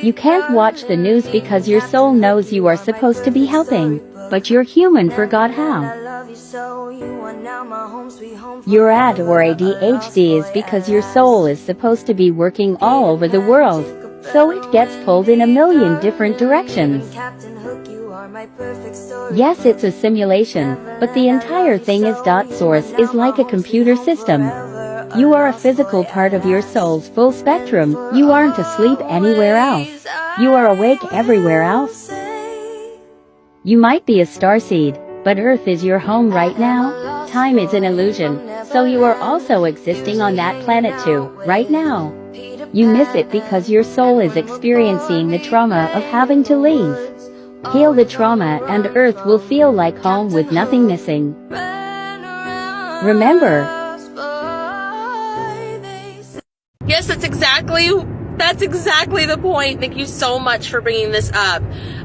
You can't watch the news because your soul knows you are supposed to be helping, but your human forgot how. Your AD or ADHD is because your soul is supposed to be working all over the world, so it gets pulled in a million different directions. Yes, it's a simulation, but the entire thing is. Source is like a computer system. You are a physical part of your soul's full spectrum. You aren't asleep anywhere else. You are awake everywhere else. You might be a starseed, but Earth is your home right now. Time is an illusion, so you are also existing on that planet too, right now. You miss it because your soul is experiencing the trauma of having to leave. Heal the trauma and Earth will feel like home with nothing missing. Remember. Yes, that's exactly the point. Thank you so much for bringing this up.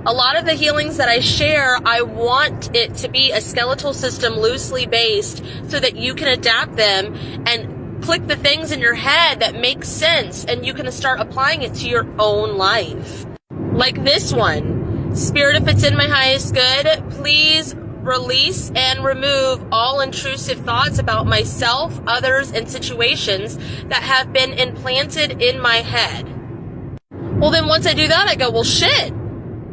A lot of the healings that I share, I want it to be a skeletal system loosely based so that you can adapt them and click the things in your head that make sense and you can start applying it to your own life. Like this one. Spirit, if it's in my highest good, please release and remove all intrusive thoughts about myself, others, and situations that have been implanted in my head. Well, then once I do that, I go, well, shit.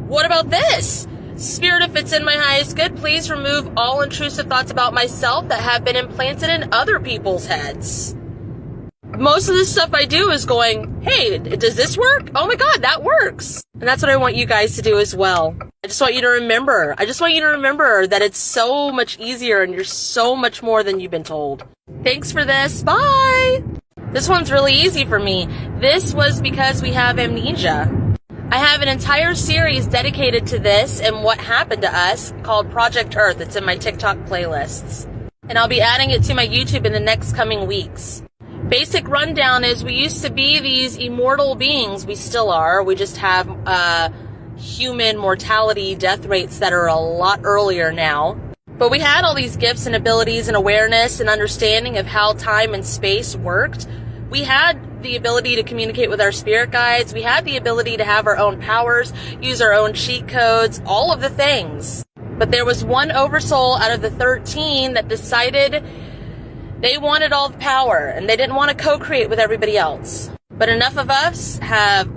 What about this? Spirit, if it's in my highest good, please remove all intrusive thoughts about myself that have been implanted in other people's heads. Most of the stuff I do is going, hey, does this work? Oh my God, that works. And that's what I want you guys to do as well. I just want you to remember that it's so much easier and you're so much more than you've been told. Thanks for this. Bye. This one's really easy for me. This was because we have amnesia. I have an entire series dedicated to this and what happened to us called Project Earth. It's in my TikTok playlists. And I'll be adding it to my YouTube in the next coming weeks. Basic rundown is we used to be these immortal beings. We still are. We just have human mortality death rates that are a lot earlier now. But we had all these gifts and abilities and awareness and understanding of how time and space worked. We had the ability to communicate with our spirit guides. We had the ability to have our own powers, use our own cheat codes, all of the things. But there was one oversoul out of the 13 that decided they wanted all the power and they didn't want to co-create with everybody else. But enough of us have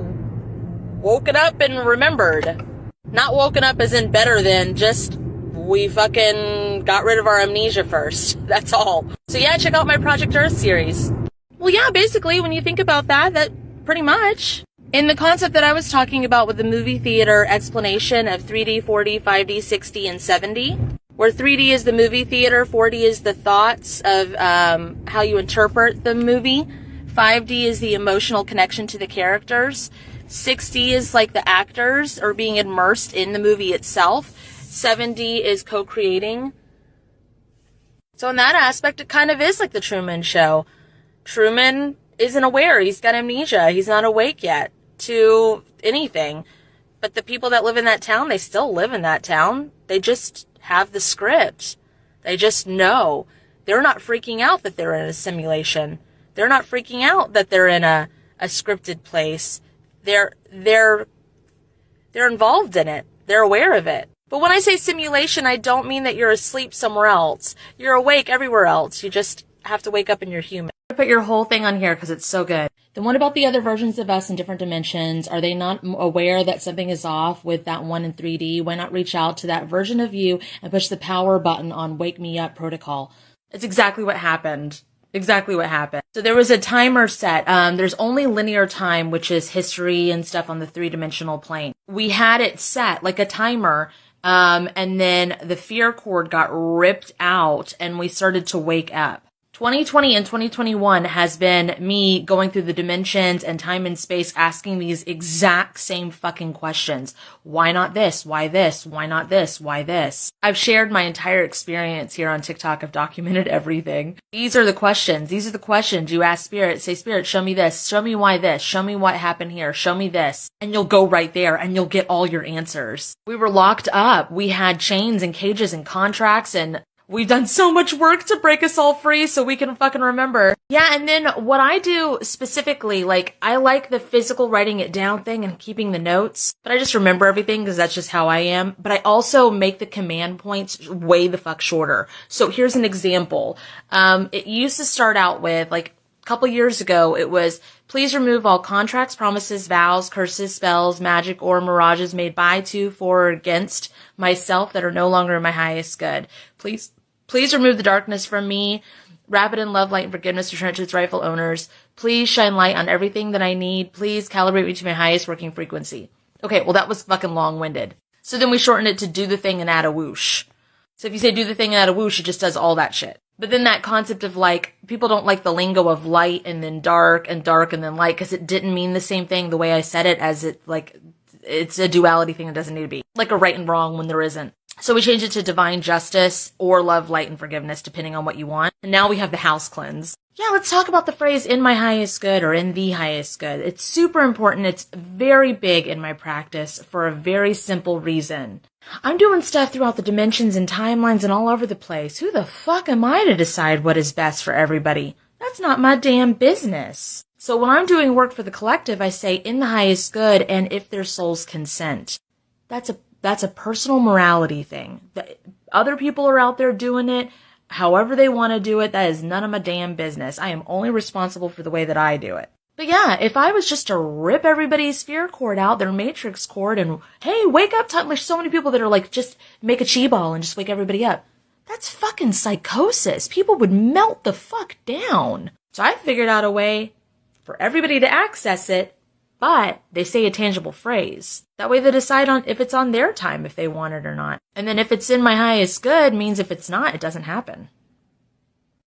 woken up and remembered. Not woken up as in better than, just we fucking got rid of our amnesia first. That's all. So yeah, check out my Project Earth series. Well, yeah, basically, when you think about that pretty much. In the concept that I was talking about with the movie theater explanation of 3D, 4D, 5D, 6D, and 7D, where 3D is the movie theater, 4D is the thoughts of how you interpret the movie, 5D is the emotional connection to the characters, 6D is like the actors or being immersed in the movie itself, 7D is co-creating. So in that aspect, it kind of is like the Truman Show. Truman isn't aware. He's got amnesia. He's not awake yet to anything. But the people that live in that town, they still live in that town. They just have the script. They just know. They're not freaking out that they're in a simulation. They're not freaking out that they're in a scripted place. They're involved in it. They're aware of it. But when I say simulation, I don't mean that you're asleep somewhere else. You're awake everywhere else. You just have to wake up and you're human. Put your whole thing on here because it's so good. Then what about the other versions of us in different dimensions? Are they not aware that something is off with that one in 3D? Why not reach out to that version of you and push the power button on Wake Me Up protocol? It's exactly what happened. Exactly what happened. So there was a timer set. There's only linear time, which is history and stuff on the 3-dimensional plane. We had it set like a timer. And then the fear cord got ripped out and we started to wake up. 2020 and 2021 has been me going through the dimensions and time and space asking these exact same fucking questions. Why not this? Why this? Why not this? Why this? I've shared my entire experience here on TikTok. I've documented everything. These are the questions. These are the questions you ask Spirit. Say, Spirit, show me this. Show me why this. Show me what happened here. Show me this. And you'll go right there and you'll get all your answers. We were locked up. We had chains and cages and contracts and We've done so much work to break us all free so we can fucking remember. Yeah, and then what I do specifically, like, I like the physical writing it down thing and keeping the notes, but I just remember everything because that's just how I am. But I also make the command points way the fuck shorter. So here's an example. It used to start out with, like, a couple years ago, it was, please remove all contracts, promises, vows, curses, spells, magic, or mirages made by, to, for, or against myself that are no longer in my highest good. Please remove the darkness from me. Wrap it in love, light, and forgiveness. Return it to its rightful owners. Please shine light on everything that I need. Please calibrate me to my highest working frequency. Okay, well, that was fucking long-winded. So then we shortened it to do the thing and add a whoosh. So if you say do the thing and add a whoosh, it just does all that shit. But then that concept of, like, people don't like the lingo of light and then dark and then light because it didn't mean the same thing the way I said it, as it, like, it's a duality thing. It doesn't need to be like a right and wrong when there isn't. So we changed it to divine justice or love, light, and forgiveness, depending on what you want. And now we have the house cleanse. Yeah, let's talk about the phrase in my highest good or in the highest good. It's super important. It's very big in my practice for a very simple reason. I'm doing stuff throughout the dimensions and timelines and all over the place. Who the fuck am I to decide what is best for everybody? That's not my damn business. So when I'm doing work for the collective, I say in the highest good and if their souls consent. That's a personal morality thing. Other people are out there doing it however they want to do it. That is none of my damn business. I am only responsible for the way that I do it. But yeah, if I was just to rip everybody's sphere cord out, their matrix cord, and hey, wake up time, there's so many people that are like, just make a chi ball and just wake everybody up. That's fucking psychosis. People would melt the fuck down. So I figured out a way for everybody to access it, but they say a tangible phrase. That way they decide on if it's on their time, if they want it or not. And then if it's in my highest good, means if it's not, it doesn't happen.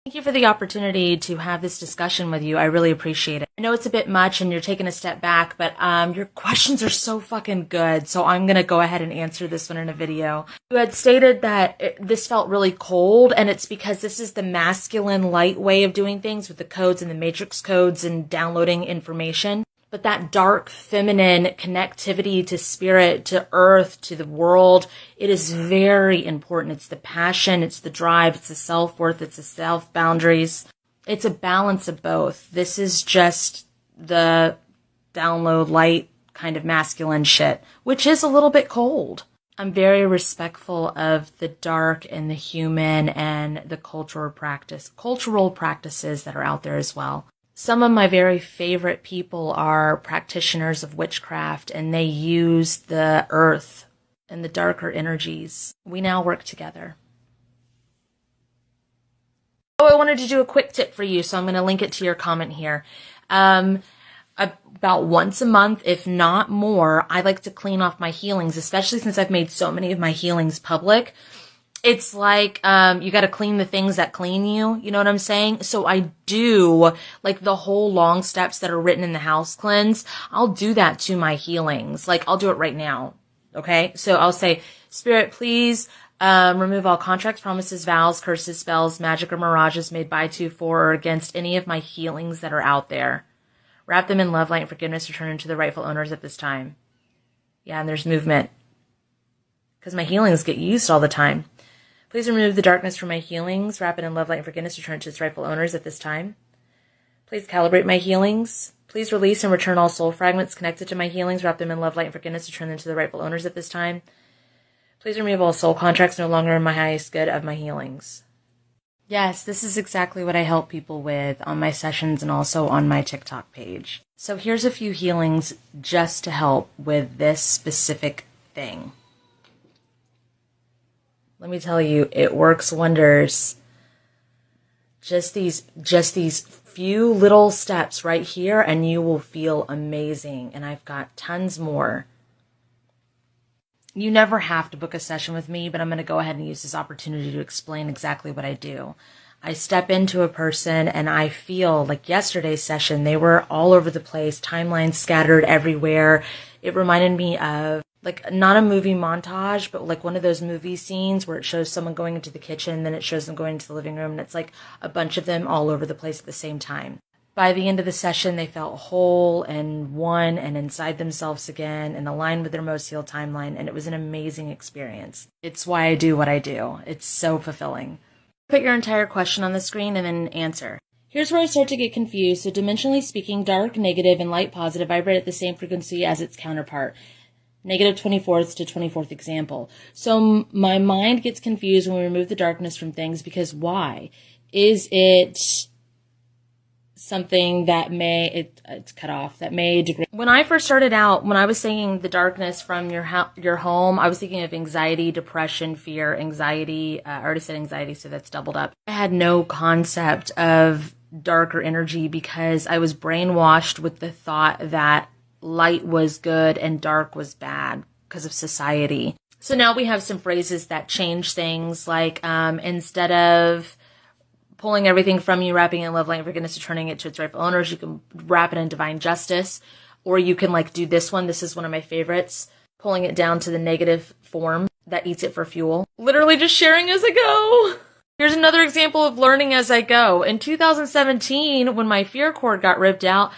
Thank you for the opportunity to have this discussion with you. I really appreciate it. I know it's a bit much and you're taking a step back, but your questions are so fucking good. So I'm going to go ahead and answer this one in a video. You had stated that this felt really cold, and it's because this is the masculine light way of doing things with the codes and the matrix codes and downloading information. But that dark feminine connectivity to spirit, to earth, to the world, it is very important. It's the passion, it's the drive, it's the self-worth, it's the self-boundaries. It's a balance of both. This is just the download light kind of masculine shit, which is a little bit cold. I'm very respectful of the dark and the human and the cultural practices that are out there as well. Some of my very favorite people are practitioners of witchcraft, and they use the earth and the darker energies. We now work together. Oh, I wanted to do a quick tip for you, so I'm going to link it to your comment here. About once a month, if not more, I like to clean off my healings, especially since I've made so many of my healings public. It's like, you got to clean the things that clean you. You know what I'm saying? So I do, like, the whole long steps that are written in the house cleanse. I'll do that to my healings. Like, I'll do it right now. Okay. So I'll say, Spirit, please, remove all contracts, promises, vows, curses, spells, magic, or mirages made by, to, for, or against any of my healings that are out there. Wrap them in love, light, and forgiveness. Return them to the rightful owners at this time. Yeah. And there's movement because my healings get used all the time. Please remove the darkness from my healings. Wrap it in love, light, and forgiveness. Return it to its rightful owners at this time. Please calibrate my healings. Please release and return all soul fragments connected to my healings. Wrap them in love, light, and forgiveness. Return them to the rightful owners at this time. Please remove all soul contracts no longer in my highest good of my healings. Yes, this is exactly what I help people with on my sessions and also on my TikTok page. So here's a few healings just to help with this specific thing. Let me tell you, it works wonders. Just these few little steps right here, and you will feel amazing. And I've got tons more. You never have to book a session with me, but I'm going to go ahead and use this opportunity to explain exactly what I do. I step into a person and I feel like yesterday's session, they were all over the place, timelines scattered everywhere. It reminded me of, like, not a movie montage, but like one of those movie scenes where it shows someone going into the kitchen, then it shows them going into the living room, and it's like a bunch of them all over the place at the same time. By the end of the session, they felt whole and one and inside themselves again and aligned with their most healed timeline. And it was an amazing experience. It's why I do what I do. It's so fulfilling. Put your entire question on the screen and then answer. Here's where I start to get confused. So dimensionally speaking, dark, negative, and light positive vibrate at the same frequency as its counterpart. Negative 24th to 24th example. So my mind gets confused when we remove the darkness from things because why? Is it something that it's cut off, that may degrade? When I first started out, when I was saying the darkness from your home, I was thinking of anxiety, depression, fear, anxiety. I already said anxiety, so that's doubled up. I had no concept of darker energy because I was brainwashed with the thought that light was good and dark was bad because of society. So now we have some phrases that change things, like instead of pulling everything from you, wrapping it in love, light, and forgiveness, and turning it to its rightful owners, you can wrap it in divine justice, or you can do this one. This is one of my favorites, pulling it down to the negative form that eats it for fuel. Literally just sharing as I go. Here's another example of learning as I go. In 2017, when my fear cord got ripped out,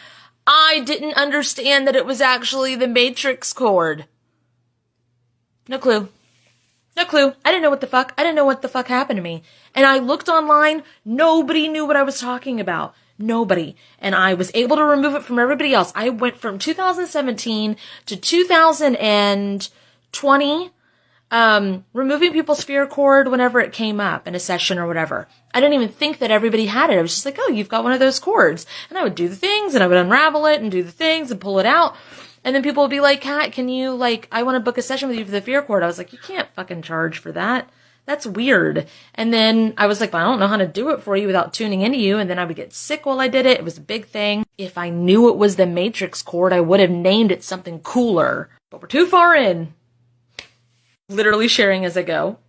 I didn't understand that it was actually the matrix cord. No clue. No clue. I didn't know what the fuck. I didn't know what the fuck happened to me. And I looked online. Nobody knew what I was talking about. Nobody. And I was able to remove it from everybody else. I went from 2017 to 2020, removing people's fear cord whenever it came up in a session or whatever. I didn't even think that everybody had it. I was just like, oh, you've got one of those cords. And I would do the things and I would unravel it and do the things and pull it out. And then people would be like, Kat, can you, I want to book a session with you for the fear cord. I was like, you can't fucking charge for that. That's weird. And then I was like, well, I don't know how to do it for you without tuning into you. And then I would get sick while I did it. It was a big thing. If I knew it was the matrix cord, I would have named it something cooler. But we're too far in. Literally sharing as I go.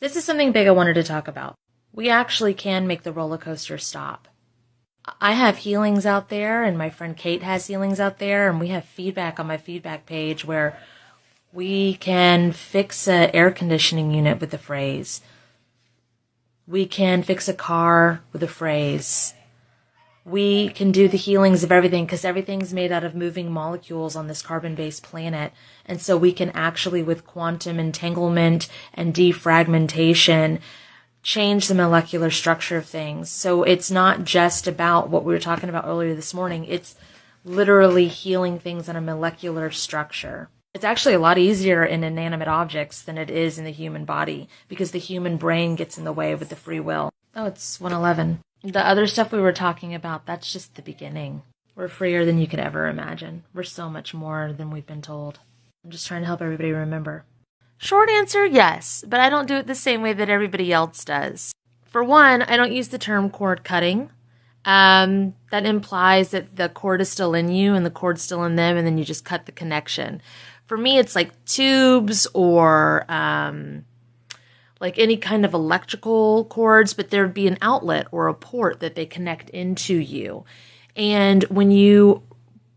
This is something big I wanted to talk about. We actually can make the roller coaster stop. I have healings out there, and my friend Kate has healings out there, and we have feedback on my feedback page where we can fix an air conditioning unit with a phrase. We can fix a car with a phrase. We can do the healings of everything because everything's made out of moving molecules on this carbon-based planet. And so we can actually, with quantum entanglement and defragmentation, change the molecular structure of things. So it's not just about what we were talking about earlier this morning. It's literally healing things on a molecular structure. It's actually a lot easier in inanimate objects than it is in the human body because the human brain gets in the way with the free will. Oh, it's 111. The other stuff we were talking about, that's just the beginning. We're freer than you could ever imagine. We're so much more than we've been told. I'm just trying to help everybody remember. Short answer, yes, but I don't do it the same way that everybody else does. For one, I don't use the term cord cutting. That implies that the cord is still in you and the cord's still in them, and then you just cut the connection. For me, it's like tubes or like any kind of electrical cords, but there'd be an outlet or a port that they connect into you. And when you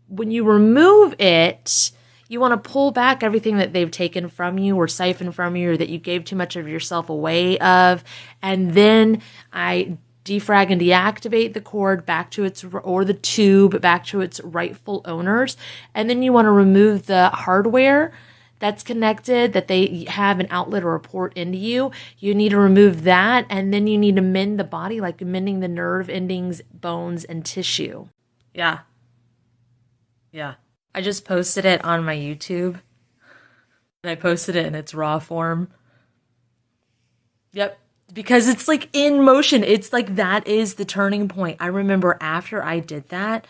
remove it, you want to pull back everything that they've taken from you or siphoned from you or that you gave too much of yourself away of. And then I defrag and deactivate the cord back to its, or the tube back to its rightful owners. And then you want to remove the hardware that's connected, that they have an outlet or a port into you. You need to remove that. And then you need to mend the body, like mending the nerve endings, bones, and tissue. Yeah. I just posted it on my YouTube. And I posted it in its raw form. Yep. Because it's like in motion. It's like that is the turning point. I remember after I did that,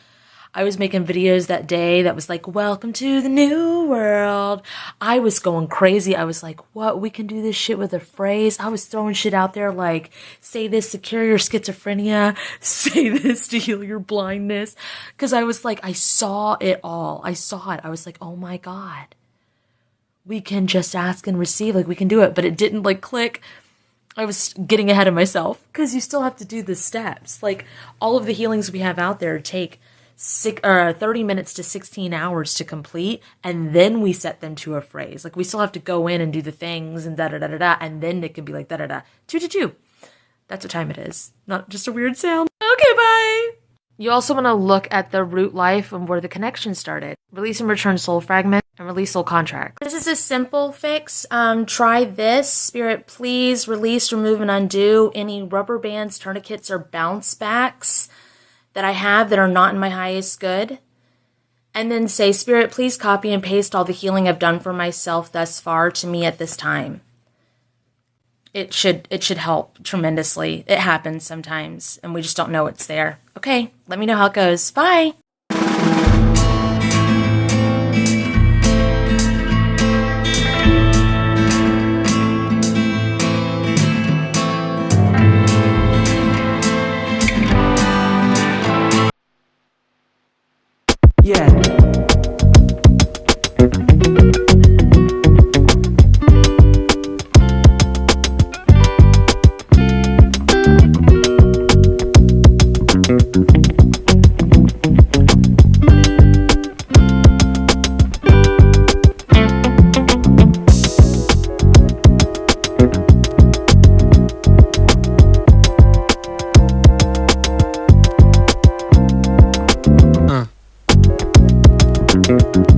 I was making videos that day that was like, welcome to the new world. I was going crazy. I was like, what? We can do this shit with a phrase. I was throwing shit out there like, say this to cure your schizophrenia. Say this to heal your blindness. Because I was like, I saw it all. I saw it. I was like, oh my God. We can just ask and receive. Like we can do it. But it didn't like click. I was getting ahead of myself. Because you still have to do the steps. Like all of the healings we have out there take 30 minutes to 16 hours to complete, and then we set them to a phrase. Like we still have to go in and do the things and da-da-da-da-da, and then it can be like da-da-da, 2-2-2. That's what time it is. Not just a weird sound. Okay, bye! You also want to look at the root life and where the connection started. Release and return soul fragment and release soul contract. This is a simple fix. Try this. Spirit, please release, remove, and undo any rubber bands, tourniquets, or bounce backs that I have that are not in my highest good. And then say, Spirit, please copy and paste all the healing I've done for myself thus far to me at this time. It should help tremendously. It happens sometimes, and we just don't know it's there. Okay, let me know how it goes. Bye. Yeah. Uh.